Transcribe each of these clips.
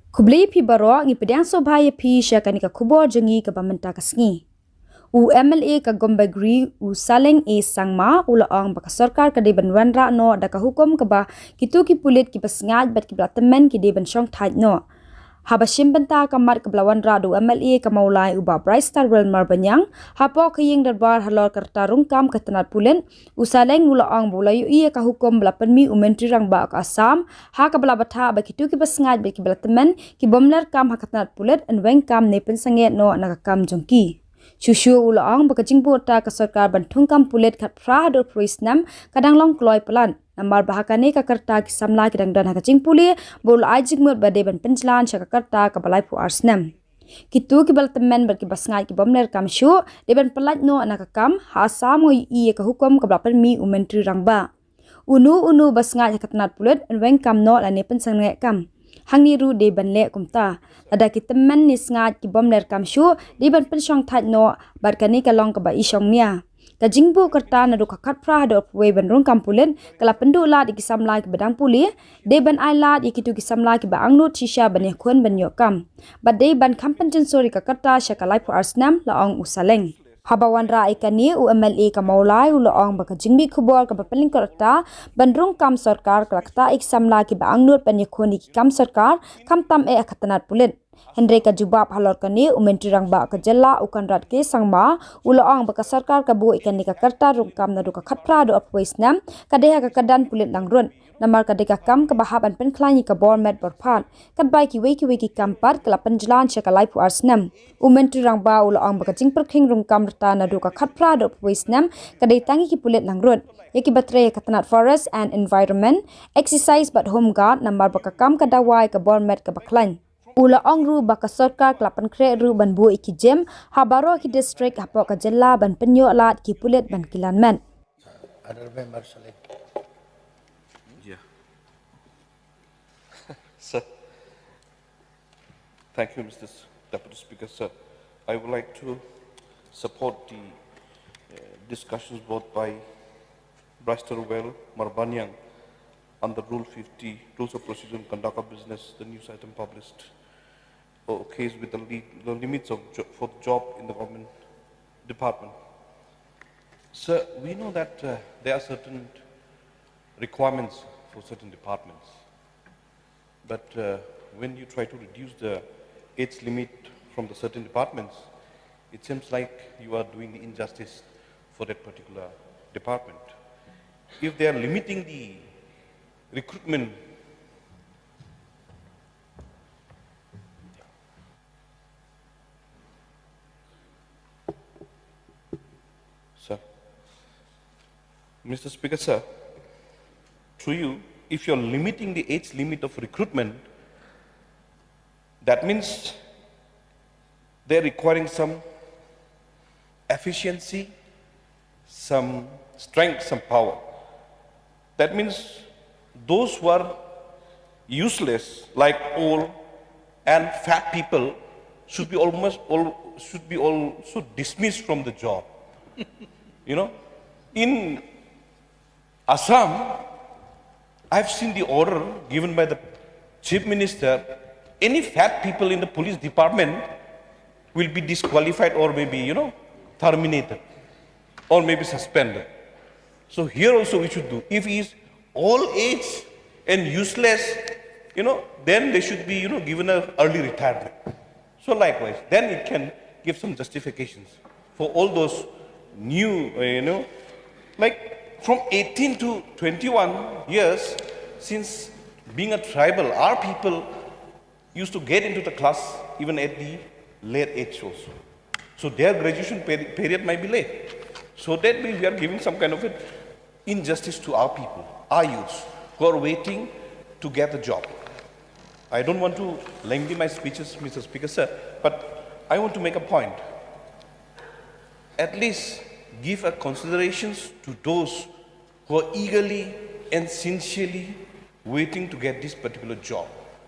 Kubli pi baro ngi pedang sobhaya pi syakani ka kubor jengi ka bamenta kasngi. U MLA ka Gombagri u Saleng e sangma ulaong baka sarkar ka deban wanra no da ka hukum ka ba kitu ki Pulit ki Sngaid bat ki Tymmen ki deban syong thaj no. Haba shimbenta ka mat ka blawan ra du MLA ka maulai u ba Brightstar Wilmar banyang hapo ka ying darbar halor karta rungkam ka tanat Pulit u Saleng ulaong bulayu iya ka hukum bla penmi u menteri rang ba ka Assam ha ka bla batha ba kitu ki Sngaid ba ki Tymmen ki bomler kam ha ka tanat Pulit en Weng kam ne pen Sngaid no na ka kam jongki. Shushu ulaong baka jingbu ta ka sarkar bantung kam Pulit kat prahador proisnam kadang long kloy pelan namar bahakane ka karta ki samla ki dangdan ha jing puli bol ajik mut bade ban penjlan sha ka karta ka balai pu arsnam kitu ki Tymmen ber ki basngai ki bomler kam shu deban pelat no anaka kam ha samo i ka hukum ka blapan mi u menteri rangba unu basngai ka tanat Pulit en Weng kam no la ne pen sangne kam Hangni ru de ban le kumta ada ki Tymmen ni Sngaid ki bomler kam shu de ban pen syong thaj no barkani ka long ka ba isong nia ka jingbu karta na du ka khat pra do we ban rong kam Pulit kala pendu la di ki samla ki badang puli de ban ai la di ki tu ki samla ki ba angnu chisha ban ne khon ban yo kam ba de ban kam pen chen sori ka karta sha ka lai pu arsnam la ong usaleng Habawan ra ikani u MLA ka maulai u laong baka jingbi khubor ka bapaling karta bandrung kam sarkar krakta ik samla ki ba angnut pan yakhoni ki kam sarkar kam tam e akhatanat Pulit Hendra ka jubab halor kani u menteri rang ba ka jalla u kanrat ke sangma u laong baka sarkar ka bu ikani ka karta rung kam na du ka khatra do apwaisnam ka deha ka kadan Pulit langrun namar ka deka kam ka bahaban pen khlani ka bormet borphat kat bai ki weki kam pat kala panjlan chakalai pu arsnam u menteri rang ba u laong baka jing perkhing rung kam ta na du ka khatpra do apwaisnam ka de tangi ki Pulit langrun yaki batre ka tanat forest and environment exercise but home guard namar baka kam ka dawai ka bormet ka baklan Ula ongru baka sarkar klapan kre ru ban bu iki jem habaro ki district hapo ka jella ban penyo lat ki Pulit ban kilanmen. Yeah. Sir. Thank you, Mr. Deputy Speaker, sir. I would like to support the discussions both by Brightstar Well, Marbanyang on the Rule 50, Rules of Procedure and Conduct of Business, the news item published. Case with the limits of for the job in the government department. Sir, we know that there are certain requirements for certain departments, but when you try to reduce the age limit from the certain departments, it seems like you are doing the injustice for that particular department. If they are limiting the recruitment Mr. Speaker, sir, through you, if you're limiting the age limit of recruitment, that means they're requiring some efficiency, some strength, some power. That means those who are useless, like old and fat people, should be also dismissed from the job. You know, in Assam, I've seen the order given by the Chief Minister, any fat people in the police department will be disqualified or maybe, terminated or maybe suspended. So here also we should do. If he is old age and useless, then they should be, given an early retirement. So likewise, then it can give some justifications for all those new, like from 18 to 21 years, since being a tribal, our people used to get into the class even at the late age also. So their graduation period might be late. So that means we are giving some kind of an injustice to our people, our youths, who are waiting to get a job. I don't want to lengthen my speeches, Mr. Speaker, sir, but I want to make a point. At least give a considerations to those who are eagerly and sincerely waiting to get this particular job.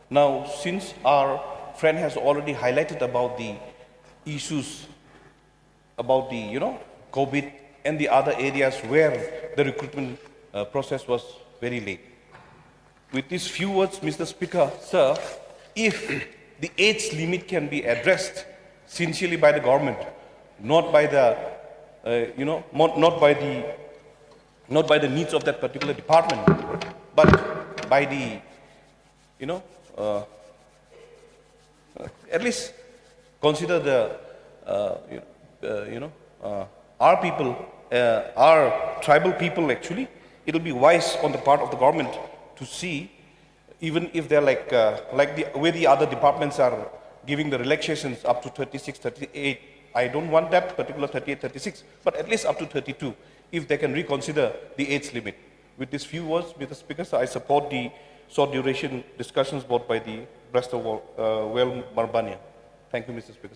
Now, since our friend has already highlighted about the issues about the, COVID and the other areas where the recruitment process was very late. With these few words, Mr. Speaker, sir, if the age limit can be addressed sincerely by the government, not by the, not by the needs of that particular department, but by the, at least consider the, our people, our tribal people actually, it will be wise on the part of the government to see, even if they're like the way the other departments are giving the relaxations up to 36, 38, I don't want that particular 38, 36, but at least up to 32, if they can reconsider the age limit. With these few words, Mr. Speaker, I support the short duration discussions brought by the Brester Well Marbania. Thank you, Mr. Speaker.